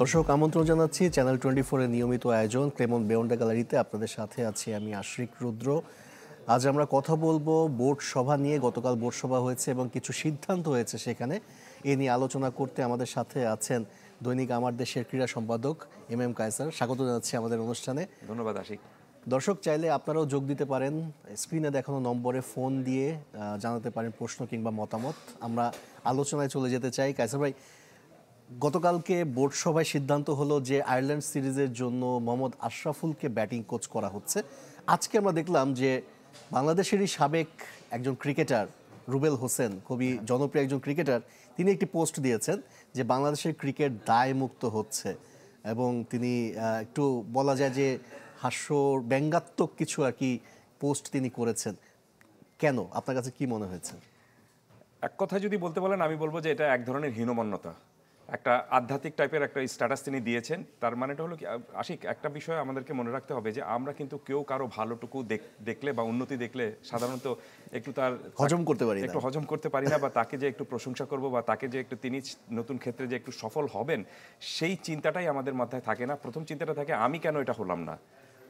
দর্শক আমন্ত্রণ জানাচ্ছি চ্যানেল 24 এর নিয়মিত আয়োজন ক্লেমন বেয়ন্ড দ্য গ্যালারিতে। আপনাদের সাথে আছি আমি আশরিক রুদ্র। আজ আমরা কথা বলবো বোর্ড সভা নিয়ে। গতকাল বোর্ড সভা হয়েছে এবং কিছু সিদ্ধান্ত হয়েছে সেখানে। এ নিয়ে আলোচনা করতে আমাদের সাথে আছেন দৈনিক আমার দেশের ক্রীড়া সম্পাদক এম কায়সার। স্বাগত জানাচ্ছি আমাদের অনুষ্ঠানে। ধন্যবাদ আশিক। দর্শক চাইলে আপনারাও যোগ দিতে পারেন, স্ক্রিনে দেখানো নম্বরে ফোন দিয়ে জানাতে পারেন প্রশ্ন কিংবা মতামত। আমরা আলোচনায় চলে যেতে চাই। কায়সার ভাই, গতকালকে বোর্ড সভায় সিদ্ধান্ত হলো যে আয়ারল্যান্ড সিরিজের জন্য মোহাম্মদ আশরাফুলকে ব্যাটিং কোচ করা হচ্ছে। আজকে আমরা দেখলাম যে বাংলাদেশেরই সাবেক একজন ক্রিকেটার রুবেল হোসেন, খুবই জনপ্রিয় একজন ক্রিকেটার, তিনি একটি পোস্ট দিয়েছেন যে বাংলাদেশের ক্রিকেট দায়মুক্ত হচ্ছে এবং তিনি একটু বলা যায় যে হাস্য ব্যঙ্গাত্মক কিছু আর কি পোস্ট তিনি করেছেন। কেন, আপনার কাছে কি মনে হয়েছে? এক কথা যদি বলতে বলেন, আমি বলবো যে এটা এক ধরনের হীনমন্যতা, একটা আধ্যাত্মিক টাইপের একটা স্ট্যাটাস তিনি দিয়েছেন। তার মানেটা হলো কি আশিক, একটা বিষয় আমাদেরকে মনে রাখতে হবে যে আমরা কিন্তু কেউ কারো ভালোটুকু দেখলে বা উন্নতি দেখলে সাধারণত একটু তার হজম করতে পারি না, বা তাকে যে একটু প্রশংসা করব বা তাকে যে একটু তিনি নতুন ক্ষেত্রে যে একটু সফল হবেন সেই চিন্তাটাই আমাদের মাথায় থাকে না। প্রথম চিন্তাটা থাকে আমি কেন এটা হলাম না,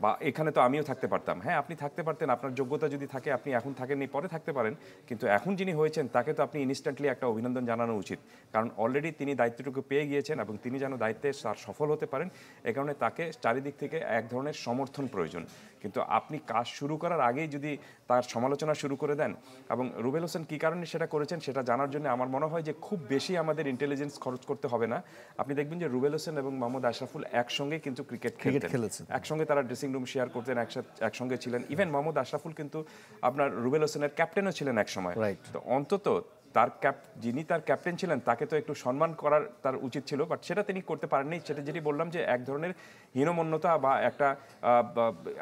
বা এখানে তো আমিও থাকতে পারতাম। হ্যাঁ, আপনি থাকতে পারতেন, আপনার যোগ্যতা যদি থাকে আপনি এখন থাকেননি, পরে থাকতে পারেন, কিন্তু এখন যিনি হয়েছেন তাকে তো আপনি ইনস্ট্যান্টলি একটা অভিনন্দন জানানো উচিত। কারণ অলরেডি তিনি দায়িত্বটুকু পেয়ে গিয়েছেন এবং তিনি যেন দায়িত্বে তার সফল হতে পারেন, এ কারণে তাকে চারিদিক থেকে এক ধরনের সমর্থন প্রয়োজন। কিন্তু আপনি কাজ শুরু করার আগেই যদি তার সমালোচনা শুরু করে দেন, এবং রুবেল হোসেন কী কারণে সেটা করেছেন সেটা জানার জন্য আমার মনে হয় যে খুব বেশি আমাদের ইন্টেলিজেন্স খরচ করতে হবে না। আপনি দেখবেন যে রুবেল হোসেন এবং মোহাম্মদ আশরাফুল একসঙ্গে কিন্তু ক্রিকেট খেলেছেন, একসঙ্গে তারা ড্রেসিং রুম শেয়ার করতেন, একসঙ্গে ছিলেন। ইভেন মোহাম্মদ আশরাফুল কিন্তু আপনার রুবেল হোসেনের ক্যাপ্টেনও ছিলেন এক সময়। তো অন্তত যিনি তার ক্যাপ্টেন ছিলেন তাকে তো একটু সম্মান করার তার উচিত ছিল, বাট সেটা তিনি করতে পারেননি। সেটা যেটি বললাম যে এক ধরনের হীনমন্যতা বা একটা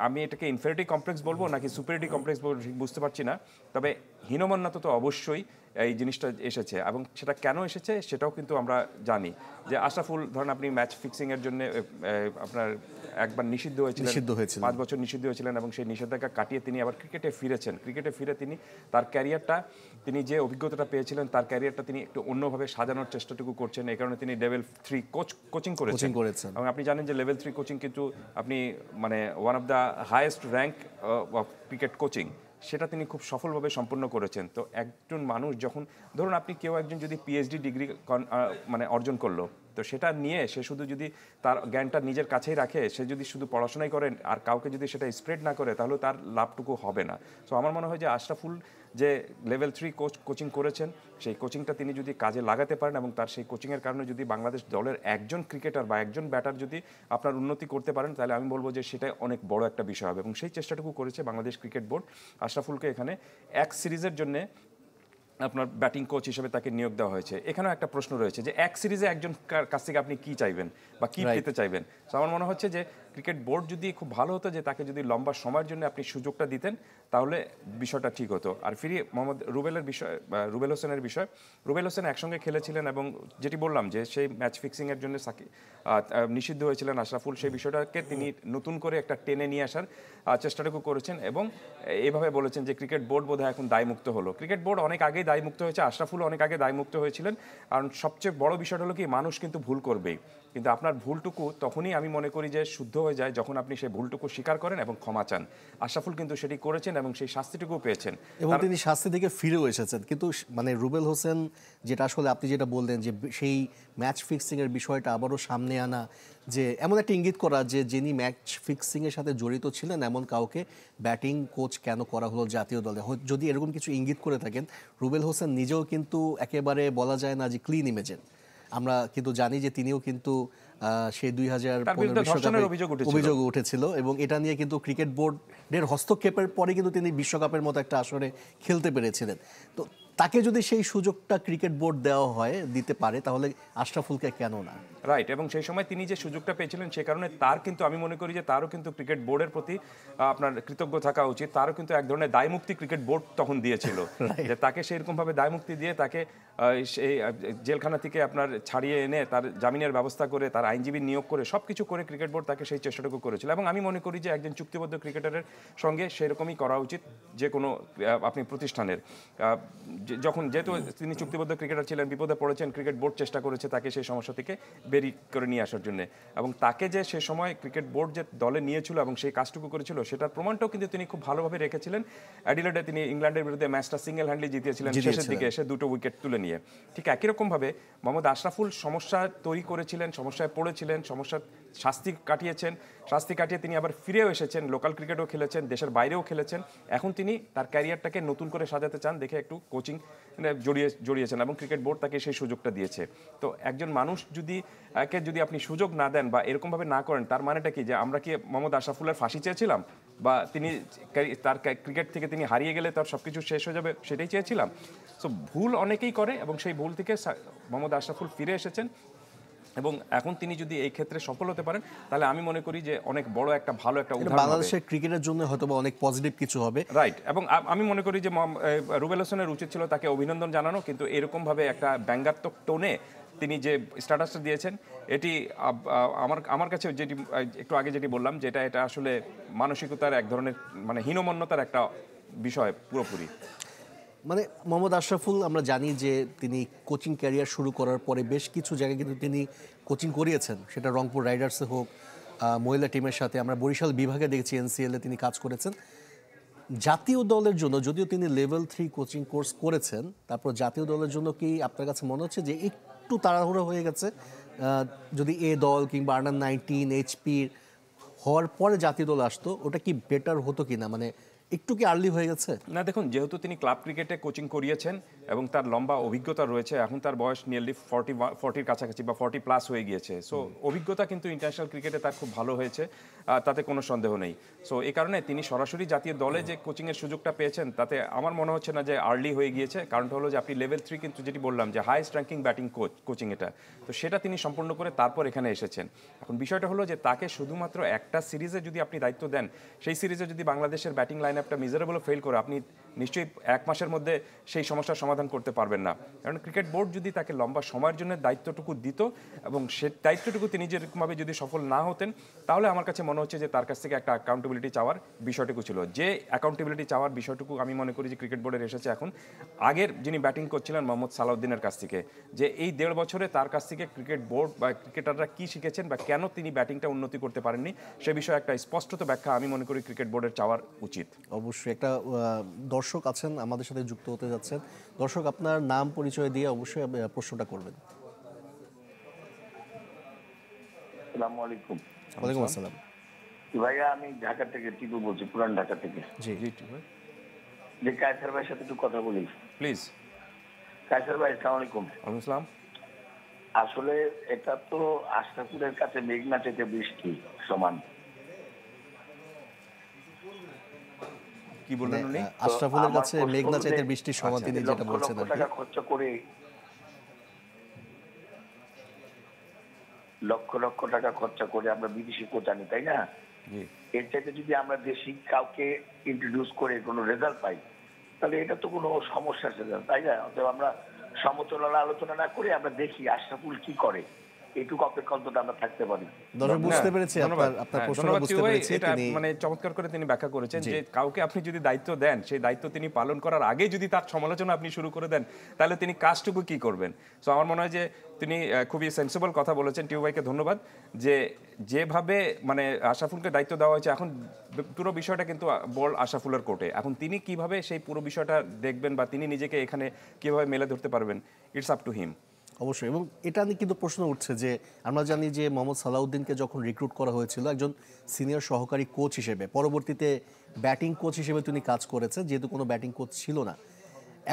আমি এটাকে ইনফেরিটি কমপ্লেক্স বলবো নাকি সুপিরিয়রিটি কমপ্লেক্স বলবো বুঝতে পারছি না, তবে হীনমন্যতা তো অবশ্যই এই জিনিসটা এসেছে। এবং সেটা কেন এসেছে সেটাও কিন্তু আমরা জানি যে আশরাফুল ধরেন আপনি ম্যাচ ফিক্সিংয়ের জন্য আপনার একবার নিষিদ্ধ হয়েছিলেন, 5 বছর নিষিদ্ধ হয়েছিলেন, এবং সেই নিষেধাজ্ঞা কাটিয়ে তিনি আবার ক্রিকেটে ফিরেছেন। ক্রিকেটে ফিরে তিনি তার ক্যারিয়ারটা, তিনি যে অভিজ্ঞতাটা পেয়েছিলেন তার ক্যারিয়ারটা তিনি একটু অন্যভাবে সাজানোর চেষ্টাটুকু করছেন। এই কারণে তিনি লেভেল 3 কোচিং করেছেন। এবং আপনি জানেন যে লেভেল 3 কোচিং কিন্তু আপনি মানে one of the highest rank of cricket coaching, সেটা তিনি খুব সফলভাবে সম্পন্ন করেছেন। তো একজন মানুষ যখন ধরুন আপনি কেউ একজন যদি পিএইচডি ডিগ্রি মানে অর্জন করলো, তো সেটা নিয়ে সে শুধু যদি তার জ্ঞানটা নিজের কাছেই রাখে, সে যদি শুধু পড়াশোনাই করেন আর কাউকে যদি সেটা স্প্রেড না করে, তাহলে তার লাভটুকু হবে না। সো আমার মনে হয় যে আশরাফুল যে লেভেল 3 কোচিং করেছেন, সেই কোচিংটা তিনি যদি কাজে লাগাতে পারেন এবং তার সেই কোচিংয়ের কারণে যদি বাংলাদেশ দলের একজন ক্রিকেটার বা একজন ব্যাটার যদি আপনার উন্নতি করতে পারেন, তাহলে আমি বলবো যে সেটা অনেক বড় একটা বিষয় হবে। এবং সেই চেষ্টাটুকু করেছে বাংলাদেশ ক্রিকেট বোর্ড। আশরাফুলকে এখানে এক সিরিজের জন্যে আপনার ব্যাটিং কোচ হিসেবে তাকে নিয়োগ দেওয়া হয়েছে। এখানেও একটা প্রশ্ন রয়েছে যে এক সিরিজে একজন কাছ থেকে আপনি কি চাইবেন বা কি পেতে চাইবেন। তো আমার মনে হচ্ছে যে ক্রিকেট বোর্ড যদি খুব ভালো হতো যে তাকে যদি লম্বা সময়ের জন্য আপনি সুযোগটা দিতেন, তাহলে বিষয়টা ঠিক হতো। আর ফিরিয়ে মোহাম্মদ রুবেল হোসেনের বিষয়, রুবেল হোসেন একসঙ্গে খেলেছিলেন এবং যেটি বললাম যে সেই ম্যাচ ফিক্সিংয়ের জন্য নিষিদ্ধ হয়েছিলেন আশরাফুল, সেই বিষয়টাকে তিনি নতুন করে একটা টেনে নিয়ে আসার চেষ্টাটুকু করেছেন এবং এভাবে বলেছেন যে ক্রিকেট বোর্ড বোধহয় এখন দায়মুক্ত হলো। ক্রিকেট বোর্ড অনেক আগেই দায়মুক্ত হয়েছে, আশরাফুল অনেক আগে দায়মুক্ত হয়েছিলেন। কারণ সবচেয়ে বড় বিষয়টা হলো কি, মানুষ কিন্তু ভুল করবেই, কিন্তু আপনার ভুলটুকু তখনই আমি মনে করি যে শুদ্ধ হয়ে যায় যখন আপনি সেই ভুলটুকু স্বীকার করেন এবং ক্ষমা চান। আশরাফুল কিন্তু সেটি করেছেন এবং সেই শাস্তিটুকু পেয়েছেন এবং তিনি শাস্তি থেকে ফিরেও এসেছেন। কিন্তু মানে রুবেল হোসেন যেটা আসলে আপনি যেটা বললেন যে সেই ম্যাচ ফিক্সিংয়ের বিষয়টা আবারও সামনে আনা, যে এমন একটা ইঙ্গিত করা যে যিনি ম্যাচ ফিক্সিংয়ের সাথে জড়িত ছিলেন এমন কাউকে ব্যাটিং কোচ কেন করা হলো জাতীয় দলে, যদি এরকম কিছু ইঙ্গিত করে থাকেন, রুবেল হোসেন নিজেও কিন্তু একেবারে বলা যায় না যে ক্লিন ইমেজের। আমরা কিন্তু জানি যে তিনিও কিন্তু সেই 2015 বিশ্বকাপে অভিযোগ উঠেছিল এবং এটা নিয়ে কিন্তু ক্রিকেট বোর্ডের হস্তক্ষেপের পরে কিন্তু তিনি বিশ্বকাপের মতো একটা আসরে খেলতে পেরেছিলেন। তো তাকে যদি সেই সুযোগটা ক্রিকেট বোর্ড দিতে পারে, তাহলে আশরাফুলকে কেন না? রাইট। এবং সেই সময় তিনি যে সুযোগটা পেয়েছিলেন সে কারণে তার কিন্তু আমি মনে করি যে তারও কিন্তু ক্রিকেট বোর্ডের প্রতি আপনার কৃতজ্ঞ থাকা উচিত। তারও কিন্তু এক ধরনের দায়মুক্তি ক্রিকেট বোর্ড তখন দিয়েছিল, যে তাকে সেরকমভাবে দায়মুক্তি দিয়ে তাকে সেই জেলখানা থেকে আপনার ছাড়িয়ে এনে তার জামিনের ব্যবস্থা করে, তার আইনজীবী নিয়োগ করে, সব কিছু করে ক্রিকেট বোর্ড তাকে সেই চেষ্টাটুকু করেছিল। এবং আমি মনে করি যে একজন চুক্তিবদ্ধ ক্রিকেটারের সঙ্গে সেরকমই করা উচিত যে কোনো আপনি প্রতিষ্ঠানের। যেহেতু তিনি চুক্তিবদ্ধ ক্রিকেটার ছিলেন, বিপদে পড়েছেন, ক্রিকেট বোর্ড চেষ্টা করেছে তাকে সেই সমস্যা থেকে বেরি করে নিয়ে আসার জন্য, এবং তাকে যে সে সময় ক্রিকেট বোর্ড যে দলে নিয়েছিল এবং সেই কাজটুকু করেছিল সেটার প্রমাণটাও কিন্তু তিনি খুব ভালোভাবে রেখেছিলেন। অ্যাডিলেডে তিনি ইংল্যান্ডের বিরুদ্ধে ম্যাচটা সিঙ্গেল হ্যান্ডলি জিতিয়েছিলেন শেষের দিকে এসে 2টো উইকেট তুলে নিয়ে। ঠিক একই রকমভাবে মোহাম্মদ আশরাফুল সমস্যা তৈরি করেছিলেন, সমস্যায় পড়েছিলেন, সমস্যার শাস্তি কাটিয়েছেন, শাস্তি কাটিয়ে তিনি আবার ফিরেও এসেছেন, লোকাল ক্রিকেটও খেলেছেন, দেশের বাইরেও খেলেছেন। এখন তিনি তার ক্যারিয়ারটাকে নতুন করে সাজাতে চান দেখে একটু কোচিং জড়িয়েছেন এবং ক্রিকেট বোর্ড তাকে সেই সুযোগটা দিয়েছে। তো একজন মানুষ যদি আপনি সুযোগ না দেন বা এরকমভাবে না করেন, তার মানেটা কি যে আমরা কি মোহাম্মদ আশরাফুলের ফাঁসি চেয়েছিলাম, বা তিনি তার ক্রিকেট থেকে তিনি হারিয়ে গেলে তার সব কিছু শেষ হয়ে যাবে সেটাই চেয়েছিলাম? সো ভুল অনেকেই করে এবং সেই ভুল থেকে মোহাম্মদ আশরাফুল ফিরে এসেছেন, এবং এখন তিনি যদি এই ক্ষেত্রে সফল হতে পারেন তাহলে আমি মনে করি যে অনেক বড় একটা ভালো একটা উদাহরণ হবে বাংলাদেশের ক্রিকেটের জন্য হয়তো অনেক পজিটিভ কিছু হবে। রাইট। এবং আমি মনে করি যে রুবেল হোসেনের উচিত ছিল তাকে অভিনন্দন জানানো, কিন্তু এরকমভাবে একটা ব্যঙ্গাত্মক টোনে তিনি যে স্ট্যাটাসটা দিয়েছেন এটি আমার কাছে যেটি একটু আগে যেটি বললাম, যেটা এটা আসলে মানসিকতার এক ধরনের মানে হীনমন্যতার একটা বিষয় পুরোপুরি। মানে মোহাম্মদ আশরাফুল আমরা জানি যে তিনি কোচিং ক্যারিয়ার শুরু করার পরে বেশ কিছু জায়গায় কিন্তু তিনি কোচিং করিয়েছেন, সেটা রংপুর রাইডার্সে হোক, মহিলা টিমের সাথে আমরা বরিশাল বিভাগে দেখেছি এনসিএলে তিনি কাজ করেছেন। জাতীয় দলের জন্য যদিও তিনি লেভেল 3 কোচিং কোর্স করেছেন, তারপর জাতীয় দলের জন্য কি আপনার কাছে মনে হচ্ছে যে একটু তাড়াহুড়ো হয়ে গেছে? যদি এ দল কিংবা আন্ডার-19 এইচপির হওয়ার পরে জাতীয় দল আসতো, ওটা কি বেটার হতো কিনা, মানে একটু কি আর্লি হয়ে গেছে? না দেখুন, যেহেতু তিনি ক্লাব ক্রিকেটে কোচিং করিয়েছেন এবং তার লম্বা অভিজ্ঞতা রয়েছে, এখন তার বয়স নিয়ারলি 40-র কাছাকাছি বা 40+ হয়ে গিয়েছে। সো অভিজ্ঞতা কিন্তু ইন্টারন্যাশনাল ক্রিকেটে তার খুব ভালো হয়েছে, তাতে কোনো সন্দেহ নেই। সো এই কারণে তিনি সরাসরি জাতীয় দলে যে কোচিংয়ের সুযোগটা পেয়েছেন তাতে আমার মনে হচ্ছে না যে আর্লি হয়ে গিয়েছে। কারণটা হলো যে আপনি লেভেল 3 কিন্তু যেটি বললাম যে হাইয়েস্ট র্যাঙ্কিং ব্যাটিং কোচিং এটা, তো সেটা তিনি সম্পূর্ণ করে তারপর এখানে এসেছেন। এখন বিষয়টা হলো যে তাকে শুধুমাত্র একটা সিরিজে যদি আপনি দায়িত্ব দেন, সেই সিরিজে যদি বাংলাদেশের ব্যাটিং লাইন আপটা মিজারেবল ফেল করে, আপনি নিশ্চয়ই 1 মাসের মধ্যে সেই সমস্যার সমাধান করতে পারবেন না। কারণ ক্রিকেট বোর্ড যদি তাকে লম্বা সময়ের জন্য দায়িত্বটুকু দিত এবং সে দায়িত্বটুকু তিনি যেরকমভাবে যদি সফল না হতেন, তাহলে আমার কাছে মনে হচ্ছে যে তার কাছ থেকে একটা অ্যাকাউন্টেবিলিটি চাওয়ার বিষয়টুকু ছিল। যে অ্যাকাউন্টেবিলিটি চাওয়ার বিষয়টুকু আমি মনে করি যে ক্রিকেট বোর্ডের এসেছে এখন আগের যিনি ব্যাটিং করছিলেন মোহাম্মদ সালাউদ্দিনের কাছ থেকে, যে এই 1.5 বছরে তার কাছ থেকে ক্রিকেট বোর্ড বা ক্রিকেটাররা কী শিখেছেন বা কেন তিনি ব্যাটিংটা উন্নতি করতে পারেননি, সে বিষয়ে একটা স্পষ্টত ব্যাখ্যা আমি মনে করি ক্রিকেট বোর্ডের চাওয়ার উচিত। অবশ্যই। একটা দর্শক আছেন আমাদের সাথে যুক্ত হতে যাচ্ছেন। দর্শক, আপনার নাম পরিচয় দিয়ে অবশ্যই প্রশ্নটা করবেন। আসসালামু আলাইকুম। ওয়ালাইকুম আসসালাম। ভাইয়া, আমি ঢাকা থেকে টিপু বলছি, পুরান ঢাকা থেকে। জি জি যে কায়সার ভাইয়ের সাথে একটু কথা বলি। প্লিজ। কায়সার ভাই, আসসালামু আলাইকুম। ওয়ালাইকুম আসসালাম। আসলে এটা তো আশরাফুলের কাছে মেঘনা চেতে বৃষ্টি সমান। কি বললেন উনি? আশরাফুলের আমার কাছে প্রশ্ন মেঘনা চাইতে হলো, বৃষ্টির সমান, তিনি লক্ষ যেটা বলছেন লক্ষ আর কি। টাকা খরচা করে লক্ষ লক্ষ টাকা খরচা করে আমরা বিদেশি কোচ আনি, তাই না? জি। এর চাইতে যদি আমরা দেশি কাউকে ইন্ট্রোডিউস করে কোনো রেজাল্ট পাই, তাহলে এটা তো কোনো সমস্যা ছিল না, তাই না? অতএব আমরা সমতুলনা আলোচনা না করে আমরা দেখি আশরাফুল কি করে, এইটুকু অপেক্ষা অন্তত আমরা থাকতে পারি। দর্শক বুঝতে পেরেছি, ধন্যবাদ। আপনার হ্যাঁ, প্রশ্নটা ধন্যবাদ বুঝতে টিউ ভাই। পেরেছি। এটা তিনি মানে চমৎকার করে তিনি ব্যাখ্যা করেছেন যে কাউকে আপনি যদি দায়িত্ব দেন, সেই দায়িত্ব তিনি পালন করার আগে যদি তার সমালোচনা আপনি শুরু করে দেন, তাহলে তিনি কাজটুকু কি করবেন? সো আমার মনে হয় যে তিনি খুবই সেন্সিবল কথা বলেছেন। টিউ ভাইকে ধন্যবাদ যে যেভাবে মানে আশরাফুলকে দায়িত্ব দেওয়া হয়েছে, এখন পুরো বিষয়টা কিন্তু বল আশরাফুলের কোর্টে। এখন তিনি কিভাবে সেই পুরো বিষয়টা দেখবেন বা তিনি নিজেকে এখানে কিভাবে মেলে ধরতে পারবেন, ইটস আপ টু হিম। অবশ্যই। এবং এটা নিয়ে কিন্তু প্রশ্ন উঠছে যে আমরা জানি যে মোহাম্মদ সালাউদ্দিনকে যখন রিক্রুট করা হয়েছিল একজন সিনিয়র সহকারী কোচ হিসেবে, পরবর্তীতে ব্যাটিং কোচ হিসেবে তিনি কাজ করেছেন, যেহেতু কোনো ব্যাটিং কোচ ছিল না।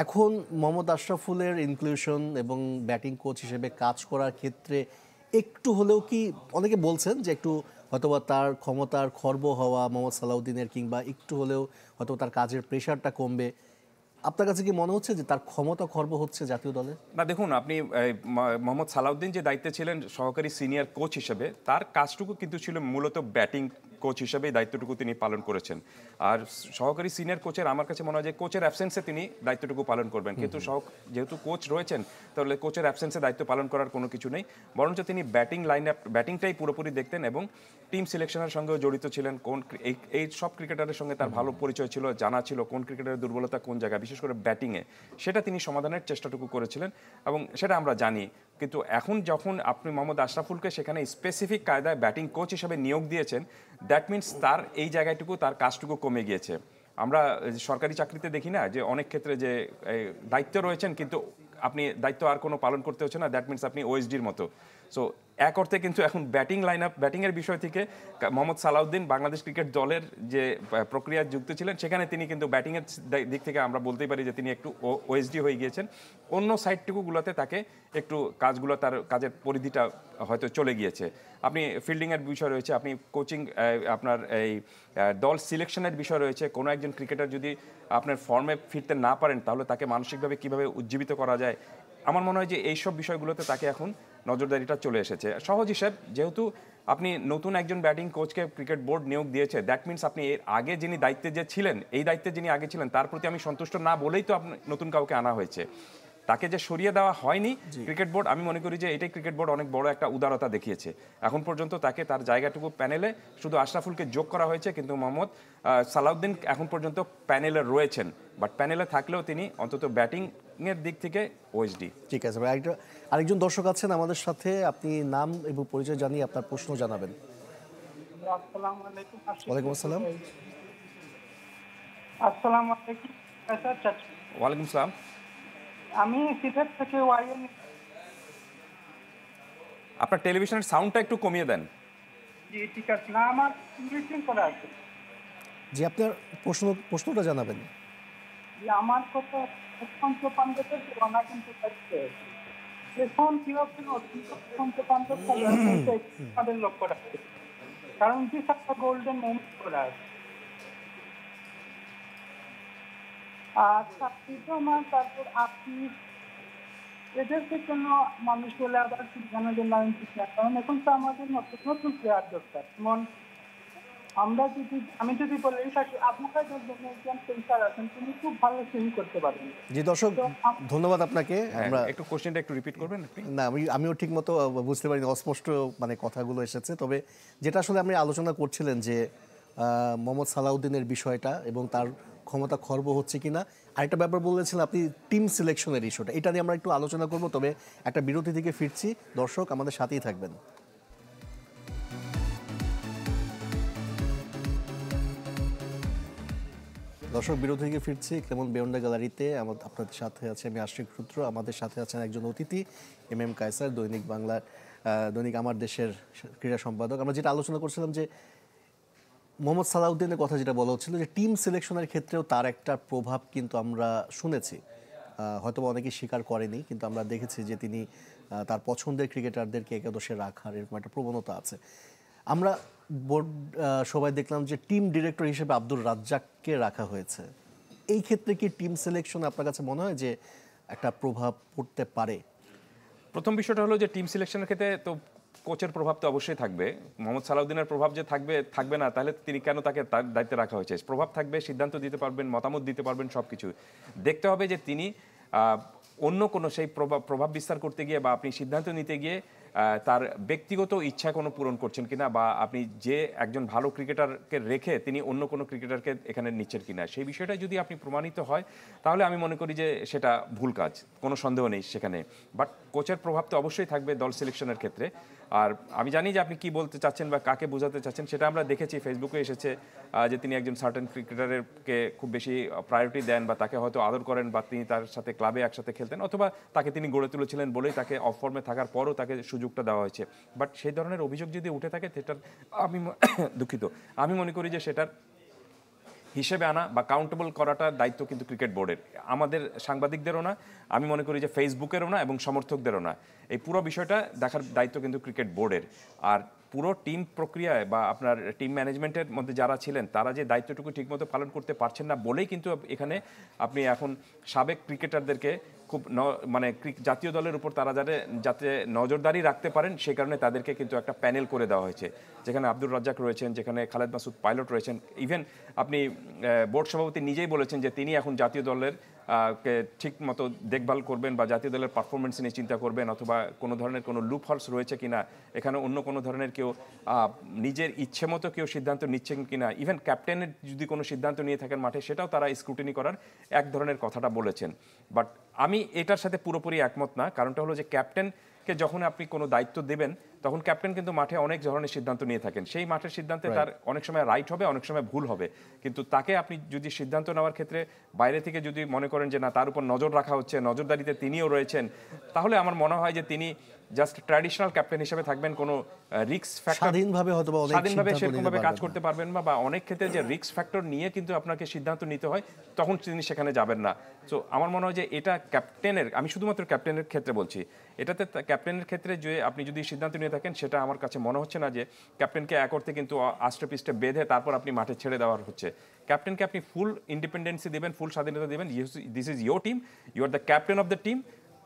এখন মোহাম্মদ আশরাফুলের ইনক্লুশন এবং ব্যাটিং কোচ হিসেবে কাজ করার ক্ষেত্রে একটু হলেও কি, অনেকে বলছেন যে একটু হয়তোবা তার ক্ষমতার খর্ব হওয়া মোহাম্মদ সালাউদ্দিনের, কিংবা একটু হলেও হয়তো তার কাজের প্রেশারটা কমবে, আপনার কাছে কি মনে হচ্ছে যে তার ক্ষমতা খর্ব হচ্ছে জাতীয় দলে? না দেখুন, আপনি মোহাম্মদ সালাউদ্দিন যে দায়িত্বে ছিলেন সহকারী সিনিয়র কোচ হিসেবে, তার কাজটুকু কিন্তু ছিল মূলত ব্যাটিং কোচ হিসেবে দায়িত্বটুকু তিনি পালন করেছেন। আর সহকারী সিনিয়র কোচের আমার কাছে মনে হয় যে কোচের অ্যাবসেন্সে তিনি দায়িত্বটুকু পালন করবেন, কিন্তু যেহেতু কোচ রয়েছেন তাহলে কোচের অ্যাবসেন্সে দায়িত্ব পালন করার কোনো কিছু নেই, বরঞ্চ তিনি ব্যাটিং লাইন আপ ব্যাটিংটাই পুরোপুরি দেখতেন এবং টিম সিলেকশনের সঙ্গেও জড়িত ছিলেন। এই সব ক্রিকেটারের সঙ্গে তার ভালো পরিচয় ছিল, জানা ছিল কোন ক্রিকেটারের দুর্বলতা কোন জায়গায়, বিশেষ করে ব্যাটিংয়ে, সেটা তিনি সমাধানের চেষ্টাটুকু করেছিলেন এবং সেটা আমরা জানি। কিন্তু এখন যখন আপনি মোহাম্মদ আশরাফুলকে সেখানে স্পেসিফিক কায়দায় ব্যাটিং কোচ হিসেবে নিয়োগ দিয়েছেন, দ্যাট মিনস তার এই জায়গাটুকু, তার কাজটুকু কমে গিয়েছে। আমরা সরকারি চাকরিতে দেখি না যে অনেক ক্ষেত্রে যে দায়িত্ব রয়েছেন কিন্তু আপনি দায়িত্ব আর কোনো পালন করতে হচ্ছে না, দ্যাট মিনস আপনি ওএসডির মতো। সো এক অর্থে কিন্তু এখন ব্যাটিং লাইন আপ, ব্যাটিংয়ের বিষয় থেকে মোহাম্মদ সালাউদ্দিন বাংলাদেশ ক্রিকেট দলের যে প্রক্রিয়ায় যুক্ত ছিলেন সেখানে তিনি কিন্তু ব্যাটিংয়ের দিক থেকে আমরা বলতেই পারি যে তিনি একটু ওএসডি হয়ে গিয়েছেন। অন্য সাইডটুকুগুলোতে তাকে একটু কাজগুলো, তার কাজের পরিধিটা হয়তো চলে গিয়েছে। আপনি ফিল্ডিংয়ের বিষয় রয়েছে, আপনি কোচিং, আপনার এই দল সিলেকশনের বিষয় রয়েছে। কোনো একজন ক্রিকেটার যদি আপনার ফর্মে ফিরতে না পারেন তাহলে তাকে মানসিকভাবে কীভাবে উজ্জীবিত করা যায়, আমার মনে হয় যে এইসব বিষয়গুলোতে তাকে এখন নজরদারিটা চলে এসেছে। সহজ হিসেব, যেহেতু আপনি নতুন একজন ব্যাটিং কোচকে ক্রিকেট বোর্ড নিয়োগ দিয়েছে, দ্যাট মিনস আপনি এর আগে যিনি দায়িত্বে যে ছিলেন, এই দায়িত্বে যিনি আগে ছিলেন তার প্রতি আমি সন্তুষ্ট না বলেই তো আপনি নতুন কাউকে আনা হয়েছে। তাকে যে সরিয়ে দেওয়া হয়নি ক্রিকেট বোর্ড, আমি মনে করি যে এটাই ক্রিকেট বোর্ড অনেক বড় একটা উদারতা দেখিয়েছে। এখন পর্যন্ত তাকে তার জায়গাটুকু প্যানেলে শুধু আশরাফুলকে যোগ করা হয়েছে, কিন্তু মোহাম্মদ সালাউদ্দিন এখন পর্যন্ত প্যানেলে রয়েছেন, বাট প্যানেলে থাকলেও তিনি অন্তত ব্যাটিংয়ের দিক থেকে ওএসডি। ঠিক আছে ভাই, আরেকজন দর্শক আছেন আমাদের সাথে, আপনি নাম এবং পরিচয় জানিয়ে আপনার প্রশ্ন জানাবেন। ওয়ালাইকুম আসসালাম। ওয়ালাইকুম সালাম। আমি সিলেট থেকে ওয়াইএন। আপনার টেলিভিশনের সাউন্ডটা একটু কমিয়ে দেন। জি ঠিক আছে, না আমার মিটিং করা আছে। জি, আপনার প্রশ্নটা জানাবেন। যে আমার কথা পঞ্চপাণ্ডবের তুলনা কিন্তু করছে এখন কিভাবে পঞ্চপাণ্ডব তাদের লক্ষ্য রাখছে, কারণ কি একটা গোল্ডেন মোমেন্ট করা আছে। আর তারপর আপনি এদেরকে জন্য মানুষ বলে আবার জানার জন্য কারণ এখন তো আমাদের নতুন নতুন প্লেয়ার দরকার। যেমন আমি যদি বলে থাকি, আপনারা দেখবেন একজন পেসার আছেন, তিনি খুব ভালো সুইং করতে পারেন। জি দর্শক, ধন্যবাদ আপনাকে। আমরা একটু কোশ্চেনটা একটু রিপিট করবেন আপনি? না, আমিও ঠিক মতো বুঝতে পারিনি, অস্পষ্ট মানে কথাগুলো এসেছে। তবে যেটা আসলে আপনি আলোচনা করছিলেন যে মোহাম্মদ সালাউদ্দিনের বিষয়টা এবং তার ক্ষমতা খর্ব হচ্ছে কিনা, আরেকটা ব্যাপার বলেছিলেন আপনি টিম সিলেকশনের ইস্যুটা, এটা নিয়ে আমরা একটু আলোচনা করব। তবে একটা বিরতি থেকে ফিরছি, দর্শক আমাদের সাথেই থাকবেন। দর্শক, বিরতি থেকে ফিরছি ক্লেমন বেয়ন্ডা গ্যালারিতে। আপনাদের সাথে আছে আমি আশিক রুদ্র, আমাদের সাথে আছেন একজন অতিথি এম কায়সার, দৈনিক আমার দেশের ক্রীড়া সম্পাদক। আমরা যেটা আলোচনা করছিলাম যে মোহাম্মদ সালাউদ্দিনের কথা যেটা বলা হচ্ছিল যে টিম সিলেকশনের ক্ষেত্রেও তার একটা প্রভাব কিন্তু আমরা শুনেছি, হয়তো অনেকেই স্বীকার করেনি, কিন্তু আমরা দেখেছি যে তিনি তার পছন্দের ক্রিকেটারদেরকে একাদশে রাখার এরকম একটা প্রবণতা আছে। আমরা বোর্ড সবাই দেখলাম যে টিম ডিরেক্টর হিসেবে আব্দুর রাজ্জাককে রাখা হয়েছে। এই ক্ষেত্রে কি টিম সিলেকশন আপনার কাছে মনে হয় যে একটা প্রভাব পড়তে পারে? প্রথম বিষয়টা হলো যে টিম সিলেকশনের ক্ষেত্রে তো কোচের প্রভাব তো অবশ্যই থাকবে। মোহাম্মদ সালাউদ্দিনের প্রভাব যে থাকবে না, তাহলে তিনি কেন তাকে তার দায়িত্বে রাখা হয়েছে? প্রভাব থাকবে, সিদ্ধান্ত দিতে পারবেন, মতামত দিতে পারবেন, সব কিছু দেখতে হবে যে তিনি অন্য কোনো সেই প্রভাব বিস্তার করতে গিয়ে বা আপনি সিদ্ধান্ত নিতে গিয়ে তার ব্যক্তিগত ইচ্ছা কোনো পূরণ করছেন কিনা, বা আপনি যে একজন ভালো ক্রিকেটারকে রেখে তিনি অন্য কোনো ক্রিকেটারকে এখানে নিচ্ছেন কিনা, সেই বিষয়টা যদি আপনি প্রমাণিত হয় তাহলে আমি মনে করি যে সেটা ভুল কাজ, কোনো সন্দেহ নেই সেখানে। বাট কোচের প্রভাব তো অবশ্যই থাকবে দল সিলেকশনের ক্ষেত্রে। আর আমি জানি যে আপনি কি বলতে চাচ্ছেন বা কাকে বোঝাতে চাচ্ছেন, সেটা আমরা দেখেছি ফেসবুকে এসেছে যে তিনি একজন সার্টেন ক্রিকেটারকে খুব বেশি প্রায়োরিটি দেন বা তাকে হয়তো আদর করেন, বা তিনি তার সাথে ক্লাবে একসাথে খেলতেন, অথবা তাকে তিনি গড়ে তুলেছিলেন বলেই তাকে অফ ফর্মে থাকার পরও তাকে সুযোগটা দেওয়া হয়েছে। বাট সেই ধরনের অভিযোগ যদি উঠে থাকে সেটার দুঃখিত, আমি মনে করি যে সেটার হিসেবে আনা বা কাউন্টেবল করাটার দায়িত্ব কিন্তু ক্রিকেট বোর্ডের, আমাদের সাংবাদিকদেরও না, আমি মনে করি যে ফেসবুকেরও না এবং সমর্থকদেরও না। এই পুরো বিষয়টা দেখার দায়িত্ব কিন্তু ক্রিকেট বোর্ডের। আর পুরো টিম প্রক্রিয়ায় বা আপনার টিম ম্যানেজমেন্টের মধ্যে যারা ছিলেন তারা যে দায়িত্বটুকু ঠিকমতো পালন করতে পারছেন না বলেই কিন্তু এখানে আপনি এখন সাবেক ক্রিকেটারদেরকে খুব মানে জাতীয় দলের উপর তারা যাতে নজরদারি রাখতে পারেন সেই কারণে তাদেরকে কিন্তু একটা প্যানেল করে দেওয়া হয়েছে, যেখানে আব্দুর রাজ্জাক রয়েছেন, যেখানে খালেদ মাসুদ পাইলট রয়েছেন। ইভেন আপনি বোর্ড সভাপতি নিজেই বলেছেন যে তিনি এখন জাতীয় দলের কে ঠিক মতো দেখভাল করবেন বা জাতীয় দলের পারফরমেন্স নিয়ে চিন্তা করবেন, অথবা কোনো ধরনের কোনো লুপ হলস রয়েছে কিনা, এখানে অন্য কোনো ধরনের কেউ নিজের ইচ্ছে মতো কেউ সিদ্ধান্ত নিচ্ছেন কিনা, ইভেন ক্যাপ্টেনের যদি কোনো সিদ্ধান্ত নিয়ে থাকেন মাঠে সেটাও তারা স্ক্রুটিনি করার এক ধরনের কথাটা বলেছেন। বাট আমি এটার সাথে পুরোপুরি একমত না। কারণটা হলো যে ক্যাপ্টেন ক্যাপ্টেনকে যখন আপনি কোনো দায়িত্ব দেবেন তখন ক্যাপ্টেন কিন্তু মাঠে অনেক ধরনের সিদ্ধান্ত নিয়ে থাকেন। সেই মাঠের সিদ্ধান্তে তার অনেক সময় রাইট হবে, অনেক সময় ভুল হবে, কিন্তু তাকে আপনি যদি সিদ্ধান্ত নেওয়ার ক্ষেত্রে বাইরে থেকে যদি মনে করেন যে না তার উপর নজর রাখা হচ্ছে, নজরদারিতে তিনিও রয়েছেন, তাহলে আমার মনে হয় যে তিনি জাস্ট ট্র্যাডিশনাল ক্যাপ্টেন হিসেবে থাকবেন, কোনো রিস্ক ফ্যাক্টর স্বাধীনভাবে হয়তো বা অনেক স্বাধীনভাবে সিদ্ধান্ত নিতে সেরকমভাবে কাজ পারবেন করতে পারবেন না, বা অনেক ক্ষেত্রে যে রিস্ক ফ্যাক্টর নিয়ে কিন্তু আপনাকে সিদ্ধান্ত নিতে হয় তখন তিনি সেখানে যাবেন না। সো আমার মনে হয় যে এটা ক্যাপ্টেনের, আমি শুধুমাত্র ক্যাপ্টেনের ক্ষেত্রে বলছি, এটাতে ক্যাপ্টেনের ক্ষেত্রে যে আপনি যদি সিদ্ধান্ত নিয়ে থাকেন সেটা আমার কাছে মনে হচ্ছে না যে ক্যাপ্টেনকে এক অর্থে কিন্তু আষ্টে পিষ্টে বেঁধে তারপর আপনি মাঠে ছেড়ে দেওয়ার হচ্ছে। ক্যাপ্টেনকে আপনি ফুল ইন্ডিপেন্ডেন্সি দেবেন, ফুল স্বাধীনতা দেবেন, this is your team, you are the captain of the team.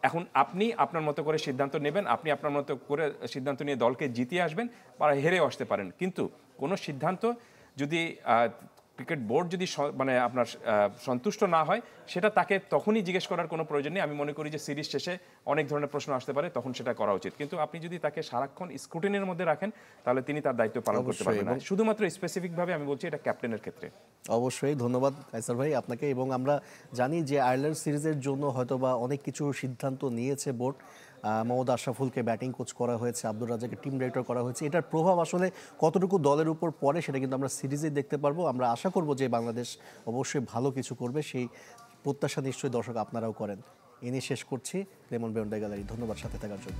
এখন আপনি আপনার মতো করে সিদ্ধান্ত নেবেন, আপনি আপনার মতো করে সিদ্ধান্ত নিয়ে দলকে জিতিয়ে আসবেন বা হেরেও আসতে পারেন, কিন্তু কোনো সিদ্ধান্ত যদি ক্রিকেট বোর্ড যদি মানে আপনার সন্তুষ্ট না হয় সেটা তাকে তখনই জিজ্ঞেস করার কোনো প্রয়োজন নেই। আমি মনে করি যে সিরিজ শেষে অনেক ধরনের প্রশ্ন আসতে পারে, তখন সেটা করা উচিত, কিন্তু আপনি যদি তাকে সারাক্ষণ স্ক্রুটিনির মধ্যে রাখেন তাহলে তিনি তার দায়িত্ব পালন করতে পারবেন না। শুধুমাত্র স্পেসিফিকভাবে আমি বলছি এটা ক্যাপ্টেনের ক্ষেত্রে। অবশ্যই ধন্যবাদ কায়সার ভাই আপনাকে। এবং আমরা জানি যে আয়ারল্যান্ড সিরিজের জন্য হয়তোবা অনেক কিছু সিদ্ধান্ত নিয়েছে বোর্ড। মোহাম্মদ আশরাফুলকে ব্যাটিং কোচ করা হয়েছে, আব্দুর রাজ্জাককে টিম ডাইরেক্টর করা হয়েছে। এটার প্রভাব আসলে কতটুকু দলের উপর পড়ে সেটা কিন্তু আমরা সিরিজেই দেখতে পারবো। আমরা আশা করব যে বাংলাদেশ অবশ্যই ভালো কিছু করবে, সেই প্রত্যাশা নিশ্চয়ই দর্শক আপনারাও করেন। এ নিয়ে শেষ করছি লেমন বেউন্ডা গ্যালারি। ধন্যবাদ সাথে থাকার জন্য।